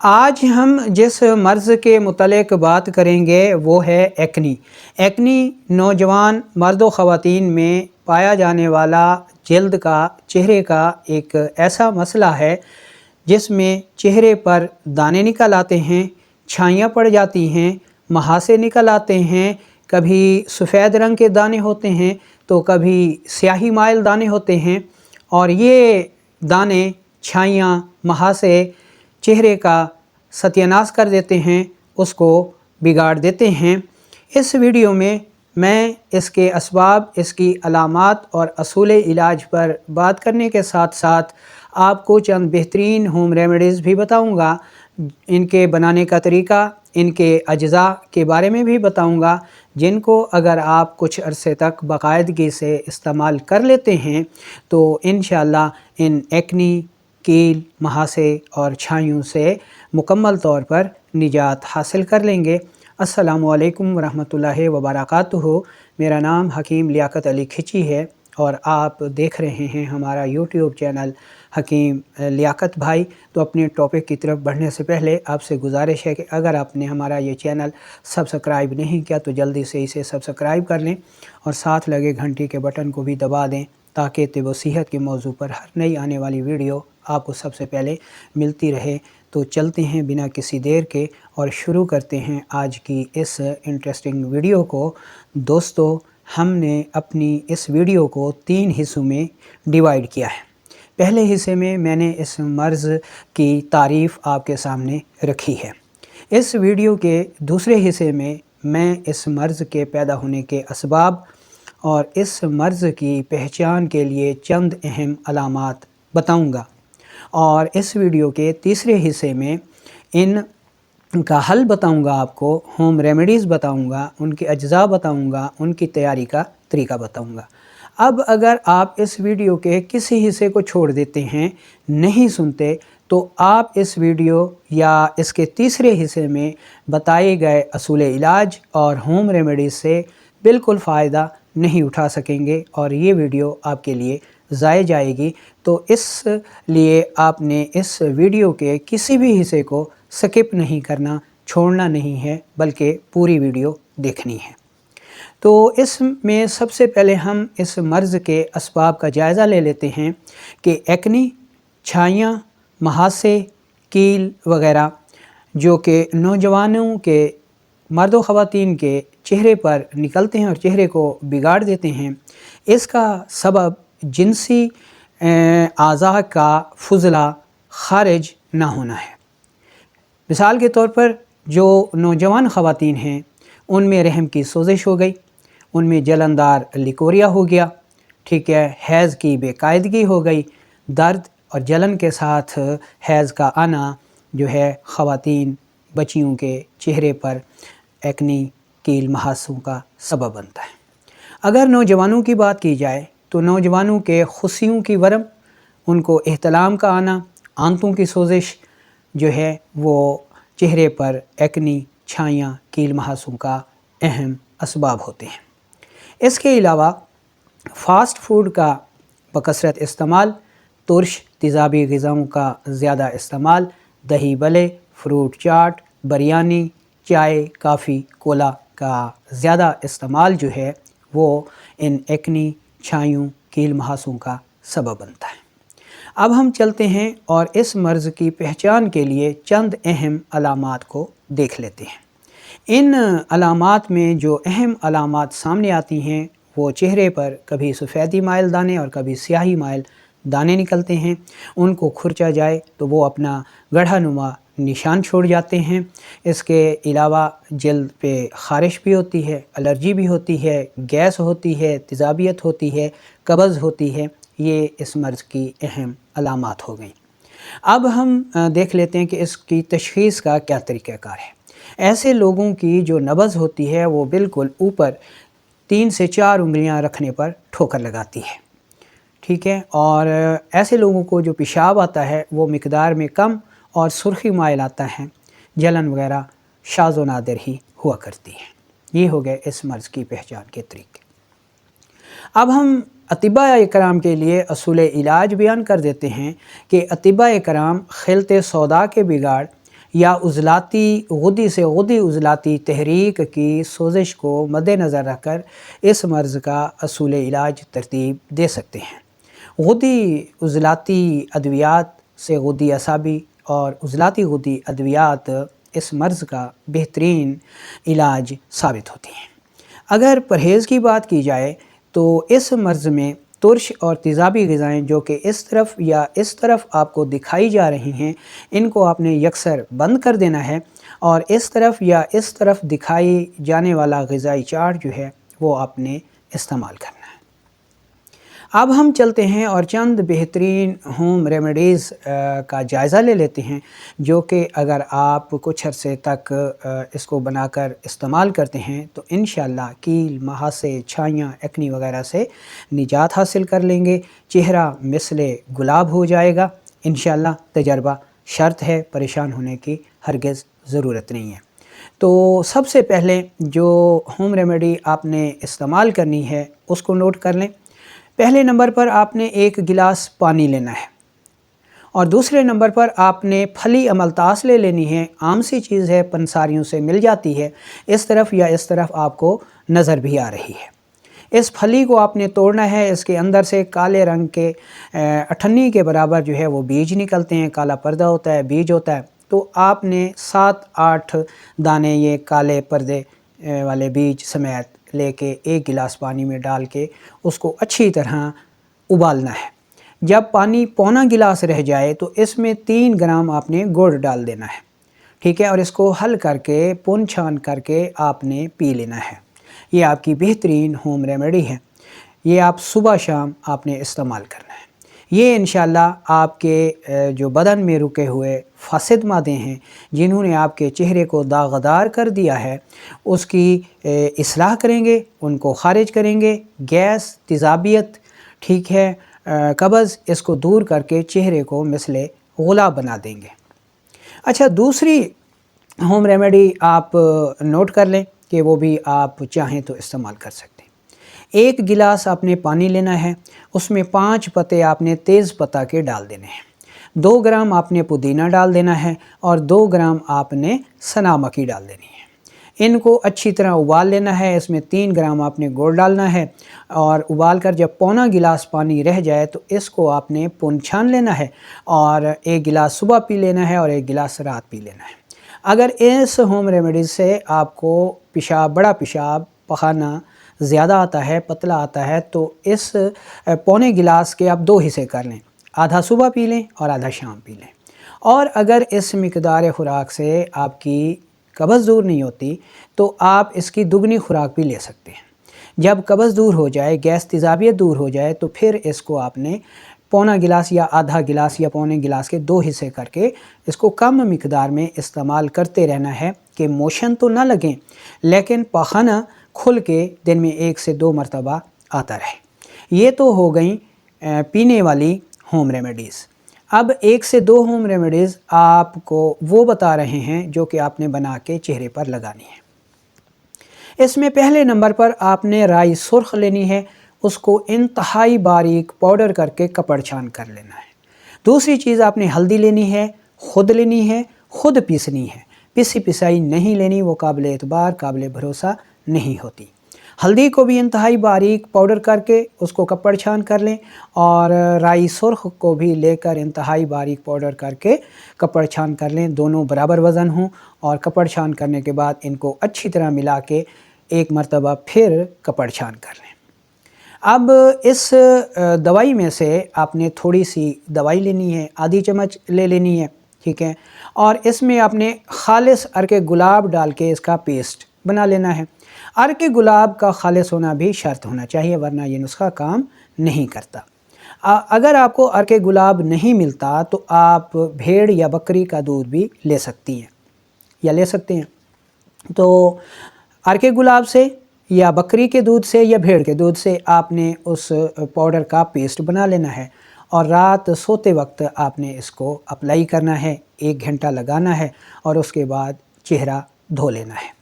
آج ہم جس مرض کے متعلق بات کریں گے وہ ہے ایکنی۔ ایکنی نوجوان مرد و خواتین میں پایا جانے والا جلد کا چہرے کا ایک ایسا مسئلہ ہے جس میں چہرے پر دانے نکل آتے ہیں، چھائیاں پڑ جاتی ہیں، مہاسے نکل آتے ہیں، کبھی سفید رنگ کے دانے ہوتے ہیں تو کبھی سیاہی مائل دانے ہوتے ہیں، اور یہ دانے، چھائیاں، مہاسے چہرے کا ستیہ ناش کر دیتے ہیں، اس کو بگاڑ دیتے ہیں۔ اس ویڈیو میں اس کے اسباب، اس کی علامات اور اصول علاج پر بات کرنے کے ساتھ ساتھ آپ کو چند بہترین ہوم ریمیڈیز بھی بتاؤں گا، ان کے بنانے کا طریقہ، ان کے اجزاء کے بارے میں بھی بتاؤں گا، جن کو اگر آپ کچھ عرصے تک باقاعدگی سے استعمال کر لیتے ہیں تو انشاءاللہ ان ایکنی، کیل، مہاسے اور چھائیوں سے مکمل طور پر نجات حاصل کر لیں گے۔ السلام علیکم ورحمۃ اللہ وبرکاتہ۔ میرا نام حکیم لیاقت علی کھچی ہے اور آپ دیکھ رہے ہیں ہمارا یوٹیوب چینل حکیم لیاقت بھائی۔ تو اپنے ٹاپک کی طرف بڑھنے سے پہلے آپ سے گزارش ہے کہ اگر آپ نے ہمارا یہ چینل سبسکرائب نہیں کیا تو جلدی سے اسے سبسکرائب کر لیں اور ساتھ لگے گھنٹی کے بٹن کو بھی دبا دیں تاکہ طب و صحت کے موضوع پر ہر نئی آنے والی ویڈیو آپ کو سب سے پہلے ملتی رہے۔ تو چلتے ہیں بنا کسی دیر کے اور شروع کرتے ہیں آج کی اس انٹرسٹنگ ویڈیو کو۔ دوستو، ہم نے اپنی اس ویڈیو کو 3 حصوں میں ڈیوائیڈ کیا ہے۔ پہلے حصے میں نے اس مرض کی تعریف آپ کے سامنے رکھی ہے۔ اس ویڈیو کے دوسرے حصے میں اس مرض کے پیدا ہونے کے اسباب اور اس مرض کی پہچان کے لیے چند اہم علامات بتاؤں گا، اور اس ویڈیو کے تیسرے حصے میں ان کا حل بتاؤں گا، آپ کو ہوم ریمیڈیز بتاؤں گا، ان کے اجزاء بتاؤں گا، ان کی تیاری کا طریقہ بتاؤں گا۔ اب اگر آپ اس ویڈیو کے کسی حصے کو چھوڑ دیتے ہیں، نہیں سنتے، تو آپ اس ویڈیو یا اس کے تیسرے حصے میں بتائے گئے اصول علاج اور ہوم ریمیڈیز سے بالکل فائدہ نہیں اٹھا سکیں گے اور یہ ویڈیو آپ کے لیے ضائع جائے گی۔ تو اس لیے آپ نے اس ویڈیو کے کسی بھی حصے کو سکپ نہیں کرنا، چھوڑنا نہیں ہے، بلکہ پوری ویڈیو دیکھنی ہے۔ تو اس میں سب سے پہلے ہم اس مرض کے اسباب کا جائزہ لے لیتے ہیں کہ ایکنی، چھائیاں، مہاسے، کیل وغیرہ جو کہ نوجوانوں کے، مرد و خواتین کے چہرے پر نکلتے ہیں اور چہرے کو بگاڑ دیتے ہیں، اس کا سبب جنسی اعضاء کا فضلہ خارج نہ ہونا ہے۔ مثال کے طور پر جو نوجوان خواتین ہیں ان میں رحم کی سوزش ہو گئی، ان میں جلندار لیکوریا ہو گیا، ٹھیک ہے، حیض کی بے قاعدگی ہو گئی، درد اور جلن کے ساتھ حیض کا آنا جو ہے خواتین، بچیوں کے چہرے پر ایکنی، کیل، مہاسوں کا سبب بنتا ہے۔ اگر نوجوانوں کی بات کی جائے تو نوجوانوں کے خصیوں کی ورم، ان کو احتلام کا آنا، آنتوں کی سوزش جو ہے وہ چہرے پر ایکنی، چھائیاں، کیل، مہاسوں کا اہم اسباب ہوتے ہیں۔ اس کے علاوہ فاسٹ فوڈ کا بکثرت استعمال، ترش تیزابی غذاؤں کا زیادہ استعمال، دہی بلے، فروٹ چاٹ، بریانی، چائے، کافی، کولا کا زیادہ استعمال جو ہے وہ ان ایکنی، چھائیوں، کیل، مہاسوں کا سبب بنتا ہے۔ اب ہم چلتے ہیں اور اس مرض کی پہچان کے لیے چند اہم علامات کو دیکھ لیتے ہیں۔ ان علامات میں جو اہم علامات سامنے آتی ہیں وہ چہرے پر کبھی سفیدی مائل دانے اور کبھی سیاہی مائل دانے نکلتے ہیں، ان کو کھرچا جائے تو وہ اپنا گڑھا نما نشان چھوڑ جاتے ہیں۔ اس کے علاوہ جلد پہ خارش بھی ہوتی ہے، الرجی بھی ہوتی ہے، گیس ہوتی ہے، تیزابیت ہوتی ہے، قبض ہوتی ہے۔ یہ اس مرض کی اہم علامات ہو گئیں۔ اب ہم دیکھ لیتے ہیں کہ اس کی تشخیص کا کیا طریقہ کار ہے۔ ایسے لوگوں کی جو نبض ہوتی ہے وہ بالکل اوپر 3 سے 4 انگلیاں رکھنے پر ٹھوکر لگاتی ہے، ٹھیک ہے، اور ایسے لوگوں کو جو پیشاب آتا ہے وہ مقدار میں کم اور سرخی مائل آتا ہے، جلن وغیرہ شاذ و نادر ہی ہوا کرتی ہے۔ یہ ہو گئے اس مرض کی پہچان کے طریقے۔ اب ہم اطباء کرام کے لیے اصول علاج بیان کر دیتے ہیں کہ اطباء کرام خلط سودا کے بگاڑ یا عضلاتی غدی سے غدی عضلاتی تحریک کی سوزش کو مد نظر رکھ کر اس مرض کا اصول علاج ترتیب دے سکتے ہیں۔ غدی عضلاتی ادویات سے غدی اعصابی اور عضلاتی غدی ادویات اس مرض کا بہترین علاج ثابت ہوتی ہیں۔ اگر پرہیز کی بات کی جائے تو اس مرض میں ترش اور تیزابی غذائیں جو کہ اس طرف یا اس طرف آپ کو دکھائی جا رہی ہیں، ان کو آپ نے یکسر بند کر دینا ہے اور اس طرف یا اس طرف دکھائی جانے والا غذائی چارٹ جو ہے وہ آپ نے استعمال کرنا ہے۔ اب ہم چلتے ہیں اور چند بہترین ہوم ریمیڈیز کا جائزہ لے لیتے ہیں جو کہ اگر آپ کچھ عرصے تک اس کو بنا کر استعمال کرتے ہیں تو انشاءاللہ کیل، مہاسے، چھائیاں، ایکنی وغیرہ سے نجات حاصل کر لیں گے، چہرہ مثل گلاب ہو جائے گا انشاءاللہ۔ تجربہ شرط ہے، پریشان ہونے کی ہرگز ضرورت نہیں ہے۔ تو سب سے پہلے جو ہوم ریمیڈی آپ نے استعمال کرنی ہے اس کو نوٹ کر لیں۔ پہلے نمبر پر آپ نے 1 گلاس پانی لینا ہے اور دوسرے نمبر پر آپ نے پھلی املتاس لے لینی ہے۔ عام سی چیز ہے، پنساریوں سے مل جاتی ہے، اس طرف یا اس طرف آپ کو نظر بھی آ رہی ہے۔ اس پھلی کو آپ نے توڑنا ہے، اس کے اندر سے کالے رنگ کے 98 کے برابر جو ہے وہ بیج نکلتے ہیں، کالا پردہ ہوتا ہے، بیج ہوتا ہے۔ تو آپ نے 7-8 دانے یہ کالے پردے والے بیج سمیت لے کے 1 گلاس پانی میں ڈال کے اس کو اچھی طرح ابالنا ہے۔ جب پانی پونا گلاس رہ جائے تو اس میں 3 گرام آپ نے گڑ ڈال دینا ہے، ٹھیک ہے، اور اس کو حل کر کے پن چھان کر کے آپ نے پی لینا ہے۔ یہ آپ کی بہترین ہوم ریمیڈی ہے، یہ آپ صبح شام آپ نے استعمال کرنا ہے۔ یہ انشاءاللہ آپ کے جو بدن میں رکے ہوئے فاسد مادے ہیں جنہوں نے آپ کے چہرے کو داغدار کر دیا ہے اس کی اصلاح کریں گے، ان کو خارج کریں گے۔ گیس، تیزابیت، ٹھیک ہے، قبض، اس کو دور کر کے چہرے کو مثل گلاب بنا دیں گے۔ اچھا، دوسری ہوم ریمیڈی آپ نوٹ کر لیں کہ وہ بھی آپ چاہیں تو استعمال کر سکتے ہیں۔ 1 گلاس آپ نے پانی لینا ہے، اس میں 5 پتے آپ نے تیز پتہ کے ڈال دینے ہیں، 2 گرام آپ نے پودینہ ڈال دینا ہے اور 2 گرام آپ نے سنا مکی ڈال دینی ہے۔ ان کو اچھی طرح ابال لینا ہے، اس میں 3 گرام آپ نے گڑ ڈالنا ہے اور ابال کر جب پونا گلاس پانی رہ جائے تو اس کو آپ نے پن چھان لینا ہے اور 1 گلاس صبح پی لینا ہے اور 1 گلاس رات پی لینا ہے۔ اگر اس ہوم ریمیڈیز سے آپ کو بڑا پیشاب پخانہ زیادہ آتا ہے، پتلا آتا ہے، تو اس پونے گلاس کے آپ 2 حصے کر لیں، آدھا صبح پی لیں اور آدھا شام پی لیں۔ اور اگر اس مقدار خوراک سے آپ کی قبض دور نہیں ہوتی تو آپ اس کی دگنی خوراک بھی لے سکتے ہیں۔ جب قبض دور ہو جائے، گیس تیزابیت دور ہو جائے تو پھر اس کو آپ نے پونا گلاس یا آدھا گلاس یا پونے گلاس کے 2 حصے کر کے اس کو کم مقدار میں استعمال کرتے رہنا ہے کہ موشن تو نہ لگیں لیکن پاخانہ کھل کے دن میں 1 سے 2 مرتبہ آتا رہے۔ یہ تو ہو گئیں پینے والی ہوم ریمیڈیز۔ اب 1 سے 2 ہوم ریمیڈیز آپ کو وہ بتا رہے ہیں جو کہ آپ نے بنا کے چہرے پر لگانی ہے۔ اس میں پہلے نمبر پر آپ نے رائی سرخ لینی ہے، اس کو انتہائی باریک پاؤڈر کر کے کپڑ چھان کر لینا ہے۔ دوسری چیز آپ نے ہلدی لینی ہے، خود لینی ہے، خود پیسنی ہے، پیسی پسائی نہیں لینی، وہ قابل اعتبار قابل بھروسہ نہیں ہوتی۔ ہلدی کو بھی انتہائی باریک پاؤڈر کر کے اس کو کپڑ چھان کر لیں اور رائی سرخ کو بھی لے کر انتہائی باریک پاؤڈر کر کے کپڑ چھان کر لیں، دونوں برابر وزن ہوں، اور کپڑ چھان کرنے کے بعد ان کو اچھی طرح ملا کے 1 مرتبہ پھر کپڑ چھان کر لیں۔ اب اس دوائی میں سے آپ نے تھوڑی سی دوائی لینی ہے، آدھی چمچ لے لینی ہے، ٹھیک ہے، اور اس میں آپ نے خالص عرق گلاب ڈال کے اس کا پیسٹ بنا لینا ہے۔ عرق گلاب کا خالص ہونا بھی شرط ہونا چاہیے ورنہ یہ نسخہ کام نہیں کرتا۔ اگر آپ کو عرق گلاب نہیں ملتا تو آپ بھیڑ یا بکری کا دودھ بھی لے سکتی ہیں یا لے سکتے ہیں۔ تو عرق گلاب سے یا بکری کے دودھ سے یا بھیڑ کے دودھ سے آپ نے اس پاؤڈر کا پیسٹ بنا لینا ہے اور رات سوتے وقت آپ نے اس کو اپلائی کرنا ہے، 1 گھنٹہ لگانا ہے اور اس کے بعد چہرہ دھو لینا ہے۔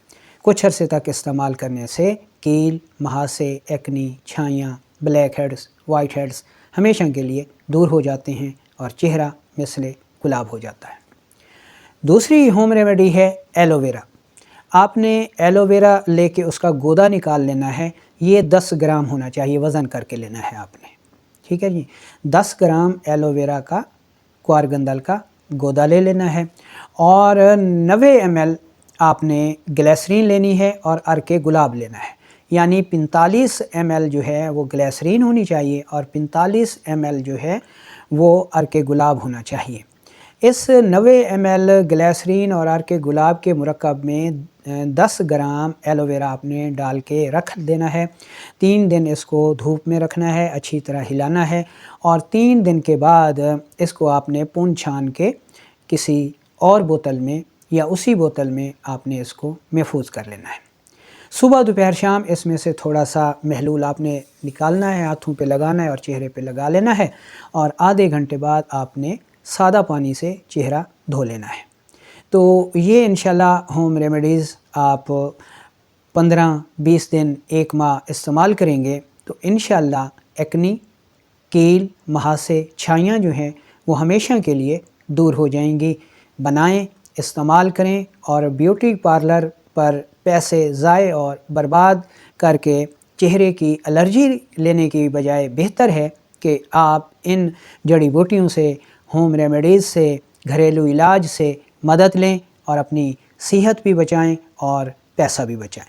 کچھ عرصے تک استعمال کرنے سے کیل، مہاسے، ایکنی، چھائیاں، بلیک ہیڈز، وائٹ ہیڈز ہمیشہ کے لیے دور ہو جاتے ہیں اور چہرہ مثل گلاب ہو جاتا ہے۔ دوسری ہوم ریمیڈی ہے ایلو ویرا۔ آپ نے ایلو ویرا لے کے اس کا گودا نکال لینا ہے، یہ 10 گرام ہونا چاہیے، وزن کر کے لینا ہے آپ نے، ٹھیک ہے جی۔ 10 گرام ایلو ویرا کا کوارگندل کا گودا لے لینا ہے، اور 90 ml آپ نے گلیسرین لینی ہے اور عرق گلاب لینا ہے، یعنی 45 ml جو ہے وہ گلیسرین ہونی چاہیے اور 45 ml جو ہے وہ عرق گلاب ہونا چاہیے۔ اس 90 ml گلیسرین اور عرق گلاب کے مرکب میں 10 گرام ایلو ویرا آپ نے ڈال کے رکھ دینا ہے۔ 3 دن اس کو دھوپ میں رکھنا ہے، اچھی طرح ہلانا ہے، اور 3 دن کے بعد اس کو آپ نے پون چھان کے کسی اور بوتل میں یا اسی بوتل میں آپ نے اس کو محفوظ کر لینا ہے۔ صبح دوپہر شام اس میں سے تھوڑا سا محلول آپ نے نکالنا ہے، ہاتھوں پہ لگانا ہے اور چہرے پہ لگا لینا ہے، اور آدھے گھنٹے بعد آپ نے سادہ پانی سے چہرہ دھو لینا ہے۔ تو یہ انشاءاللہ ہوم ریمیڈیز آپ 15-20 دن 1 ماہ استعمال کریں گے تو انشاءاللہ ایکنی، کیل، مہاسے، چھائیاں جو ہیں وہ ہمیشہ کے لیے دور ہو جائیں گی۔ بنائیں، استعمال کریں، اور بیوٹی پارلر پر پیسے ضائع اور برباد کر کے چہرے کی الرجی لینے کی بجائے بہتر ہے کہ آپ ان جڑی بوٹیوں سے، ہوم ریمیڈیز سے، گھریلو علاج سے مدد لیں اور اپنی صحت بھی بچائیں اور پیسہ بھی بچائیں۔